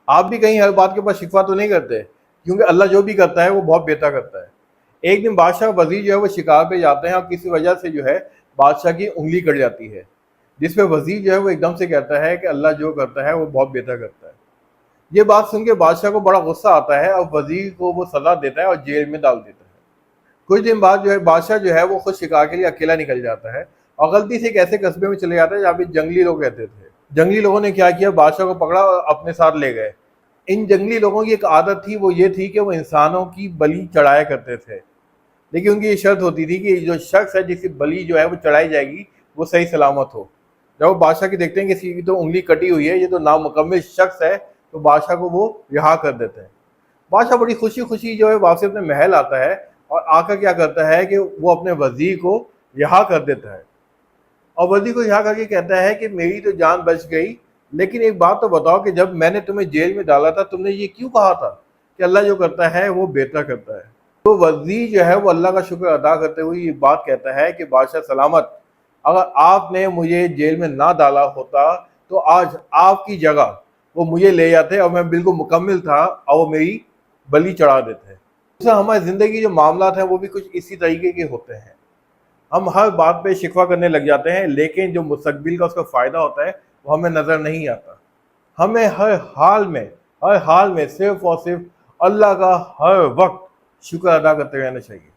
آپ بھی کہیں ہر بات کے اوپر شکوہ تو نہیں کرتے، کیونکہ اللہ جو بھی کرتا ہے وہ بہت بہتر کرتا ہے۔ ایک دن بادشاہ وزیر جو ہے وہ شکار پہ جاتے ہیں اور کسی وجہ سے جو ہے بادشاہ کی انگلی کٹ جاتی ہے، جس پہ وزیر جو ہے وہ ایک دم سے کہتا ہے کہ اللہ جو کرتا ہے وہ بہت بہتر کرتا ہے۔ یہ بات سن کے بادشاہ کو بڑا غصہ آتا ہے اور وزیر کو وہ سزا دیتا ہے اور جیل میں ڈال دیتا ہے۔ کچھ دن بعد جو ہے بادشاہ جو ہے وہ خود شکار کے لیے اکیلا نکل جاتا ہے اور غلطی سے ایک ایسے قصبے میں چلے جاتا ہے جہاں پہ جنگلی لوگ رہتے تھے۔ جنگلی لوگوں نے کیا کیا، بادشاہ کو پکڑا اور اپنے ساتھ لے گئے۔ ان جنگلی لوگوں کی ایک عادت تھی، وہ یہ تھی کہ وہ انسانوں کی بلی چڑھایا کرتے تھے، لیکن ان کی یہ شرط ہوتی تھی کہ جو شخص ہے جس کی بلی جو ہے وہ چڑھائی جائے گی وہ صحیح سلامت ہو۔ جب وہ بادشاہ کی دیکھتے ہیں کہ اس کی تو انگلی کٹی ہوئی ہے، یہ تو نامکمل شخص ہے، تو بادشاہ کو وہ رہا کر دیتے ہیں۔ بادشاہ بڑی خوشی خوشی جو ہے واپس اپنے محل آتا ہے اور آ کر کیا کرتا ہے کہ وہ اپنے وزیر کو رہا کر دیتا ہے، اور وزیر کو رہا کر کے کہتا ہے کہ میری تو جان بچ گئی، لیکن ایک بات تو بتاؤ کہ جب میں نے تمہیں جیل میں ڈالا تھا تم نے یہ کیوں کہا تھا کہ اللہ جو کرتا ہے وہ بہتر کرتا ہے؟ تو وزیر جو ہے وہ اللہ کا شکر ادا کرتے ہوئے یہ بات کہتا ہے کہ بادشاہ سلامت، اگر آپ نے مجھے جیل میں نہ ڈالا ہوتا تو آج آپ کی جگہ وہ مجھے لے جاتے اور میں بالکل مکمل تھا اور وہ میری بلی چڑھا دیتے۔ دوسرا، ہماری زندگی جو معاملات ہیں وہ بھی کچھ اسی طریقے کے ہوتے ہیں۔ ہم ہر بات پہ شکوہ کرنے لگ جاتے ہیں، لیکن جو مستقبل کا اس کا فائدہ ہوتا ہے وہ ہمیں نظر نہیں آتا۔ ہمیں ہر حال میں صرف اور صرف اللہ کا ہر وقت شکر ادا کرتے رہنا چاہیے۔